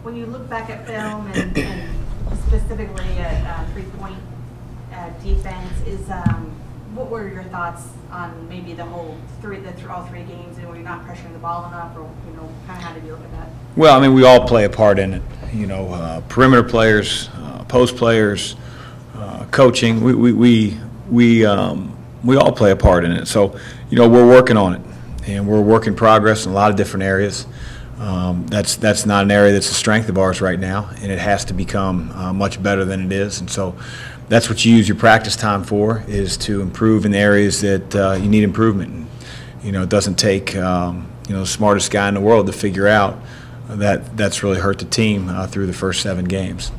When you look back at film and specifically at three-point defense, what were your thoughts on maybe the whole all three games, and were you not pressuring the ball enough, or kind of how did you look at that? Well, I mean, we all play a part in it. Perimeter players, post players, coaching. We all play a part in it. So, we're working on it, and we're a work in progress in a lot of different areas. That's not an area that's a strength of ours right now, and it has to become much better than it is. And so that's what you use your practice time for, is to improve in the areas that you need improvement in. It doesn't take the smartest guy in the world to figure out that's really hurt the team through the first 7 games.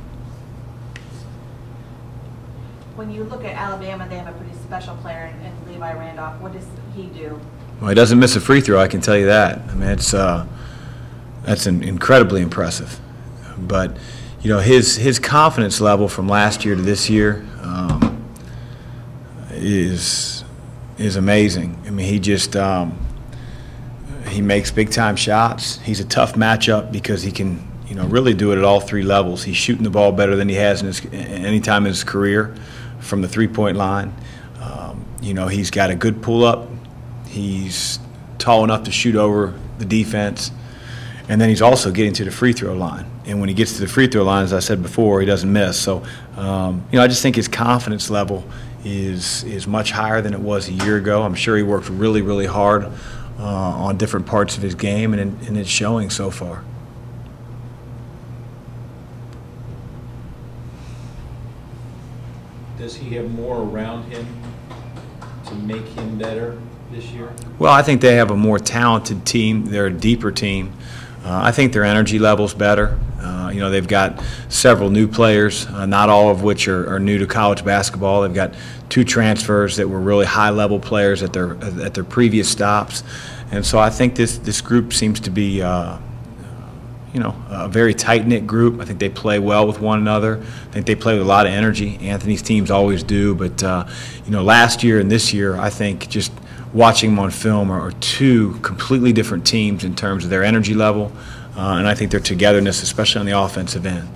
When you look at Alabama, they have a pretty special player in Levi Randolph. What does he do? Well, he doesn't miss a free throw, I can tell you that. I mean, that's incredibly impressive. But his confidence level from last year to this year is amazing. I mean, he just he makes big time shots. He's a tough matchup because he can really do it at all 3 levels. He's shooting the ball better than he has any time in his career from the 3-point line. He's got a good pull up. He's tall enough to shoot over the defense. And then he's also getting to the free throw line. And when he gets to the free throw line, as I said before, he doesn't miss. So, I just think his confidence level is much higher than it was a year ago. I'm sure he worked really, really hard on different parts of his game, and it's showing so far. Does he have more around him to make him better this year? Well, I think they have a more talented team. They're a deeper team. I think their energy level's better. They've got several new players, not all of which are new to college basketball. They've got 2 transfers that were really high-level players at their previous stops, and so I think this group seems to be a very tight-knit group. I think they play well with one another. I think they play with a lot of energy. Anthony's teams always do, but last year and this year, I think just watching them on film are 2 completely different teams in terms of their energy level, and I think their togetherness, especially on the offensive end.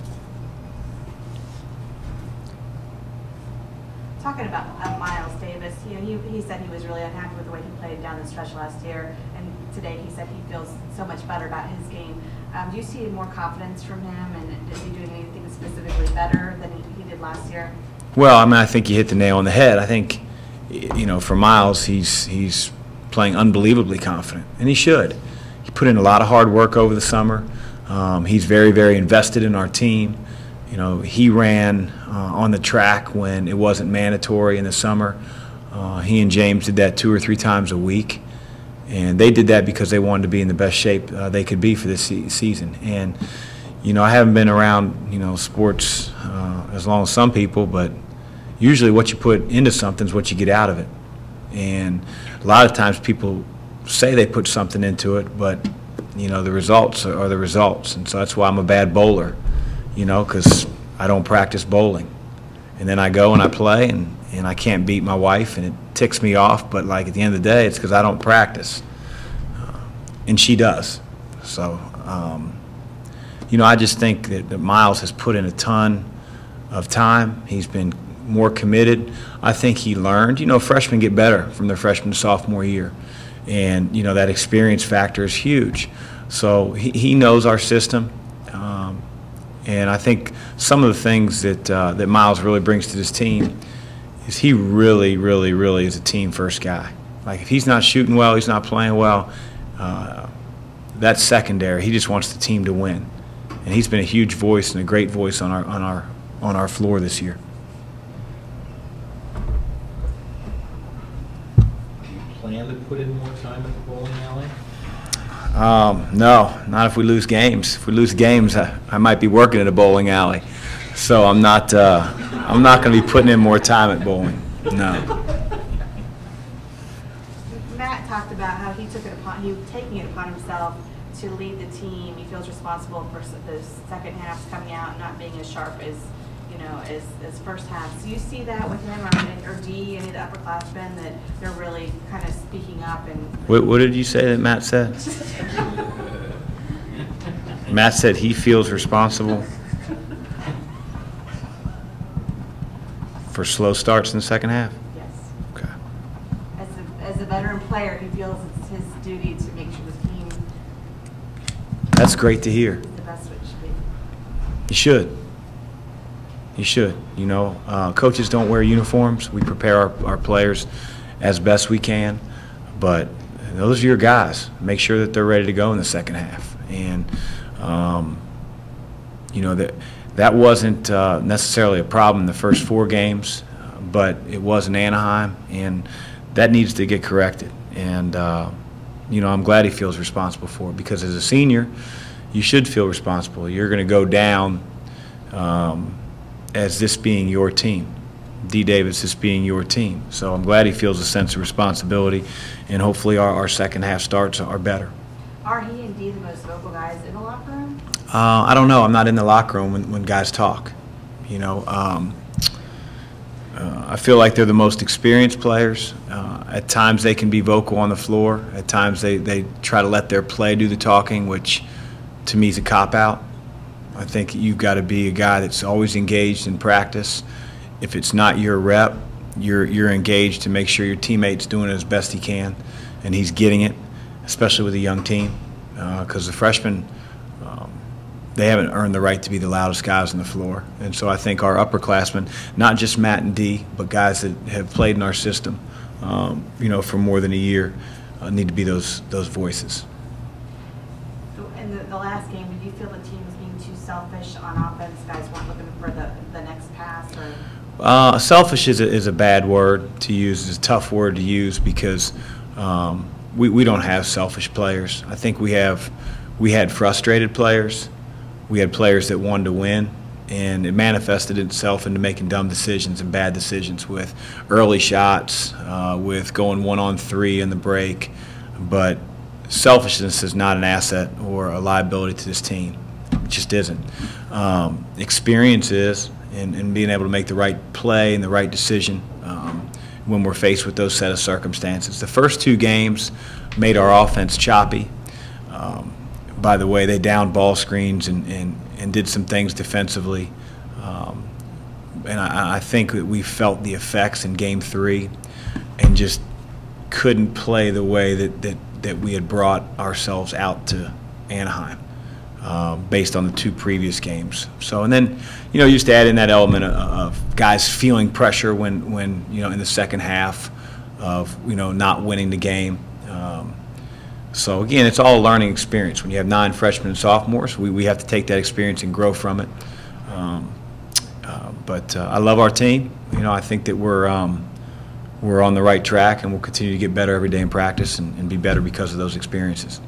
Talking about Miles Davis, he said he was really unhappy with the way he played down the stretch last year, and today he said he feels so much better about his game. Do you see more confidence from him, and is he doing anything specifically better than he did last year? Well, I mean, I think you hit the nail on the head. I think, for Miles, he's playing unbelievably confident, and he should. He put in a lot of hard work over the summer. He's very, very invested in our team. He ran on the track when it wasn't mandatory in the summer. He and James did that 2 or 3 times a week, and they did that because they wanted to be in the best shape they could be for this season. And I haven't been around sports as long as some people, but usually what you put into something is what you get out of it. And a lot of times people say they put something into it, but the results are the results. And so that's why I'm a bad bowler, because I don't practice bowling. And then I go and I play, and I can't beat my wife, and it ticks me off. But like at the end of the day, it's because I don't practice, and she does. So I just think that Miles has put in a ton of time. He's been more committed. I think he learned. Freshmen get better from their freshman to sophomore year, and that experience factor is huge. So he knows our system, and I think some of the things that Miles really brings to this team is he really, really, really is a team first guy. Like if he's not shooting well, he's not playing well. That's secondary. He just wants the team to win, and he's been a huge voice and a great voice on our floor this year. Plan to put in more time in the bowling alley? No, not if we lose games. If we lose games, I might be working at a bowling alley. So I'm not going to be putting in more time at bowling. No. Matt talked about how he was taking it upon himself to lead the team. He feels responsible for the second halves coming out and not being as sharp as as first half. Do you see that with him, or do any of the upperclassmen that they're really kind of speaking up? And what did you say that Matt said? Matt said he feels responsible for slow starts in the second half. Yes. Okay. As a veteran player, he feels it's his duty to make sure the team That's great to hear. is the best it should be. You should. You should. You know, coaches don't wear uniforms. We prepare our players as best we can, but those are your guys. Make sure that they're ready to go in the second half. And, you know, that wasn't necessarily a problem in the first 4 games, but it was in Anaheim, and that needs to get corrected. And, you know, I'm glad he feels responsible for it, because as a senior, you should feel responsible. You're going to go down as this being your team. D. Davis, this being your team. So I'm glad he feels a sense of responsibility, and hopefully our second half starts are better. Are he and D the most vocal guys in the locker room? I don't know. I'm not in the locker room when guys talk. You know, I feel like they're the most experienced players. At times they can be vocal on the floor. At times they try to let their play do the talking, which to me is a cop-out. I think you've got to be a guy that's always engaged in practice. If it's not your rep, you're engaged to make sure your teammate's doing it as best he can, and he's getting it, especially with a young team, because the freshmen, they haven't earned the right to be the loudest guys on the floor. And so I think our upperclassmen, not just Matt and D, but guys that have played in our system, you know, for more than a year, need to be those voices. So in the last game, did you feel the team was being too selfish on offense? Guys weren't looking for the next pass? Or? Selfish is a bad word to use. It's a tough word to use, because we don't have selfish players. I think we had frustrated players. We had players that wanted to win, and it manifested itself into making dumb decisions and bad decisions with early shots, with going 1-on-3 in the break. But selfishness is not an asset or a liability to this team. It just isn't. Experience is, and being able to make the right play and the right decision when we're faced with those set of circumstances. The first 2 games made our offense choppy. By the way, they downed ball screens and did some things defensively. And I think that we felt the effects in Game 3 and just couldn't play the way that we had brought ourselves out to Anaheim based on the 2 previous games. So, and then, you know, you just add in that element of guys feeling pressure when you know, in the second half of, you know, not winning the game. So again, it's all a learning experience. When you have 9 freshmen and sophomores, we have to take that experience and grow from it. But I love our team. You know, I think that we're on the right track, and we'll continue to get better every day in practice and be better because of those experiences.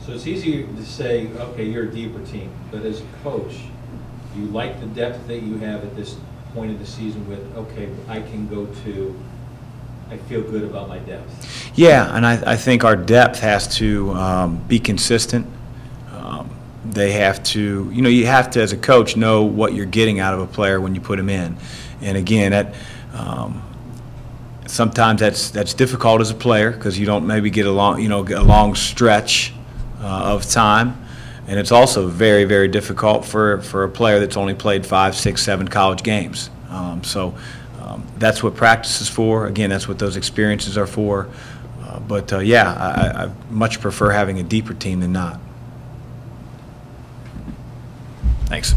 So it's easy to say, okay, you're a deeper team, but as a coach, you like the depth that you have at this point of the season with, okay, I can go to, I feel good about my depth. Yeah, and I think our depth has to be consistent. They have to, you know, you have to, as a coach, know what you're getting out of a player when you put him in. And again, that sometimes that's difficult as a player, because you don't maybe get a long stretch of time. And it's also very, very difficult for a player that's only played 5, 6, 7 college games. That's what practice is for. Again, that's what those experiences are for. Yeah, I much prefer having a deeper team than not. Thanks.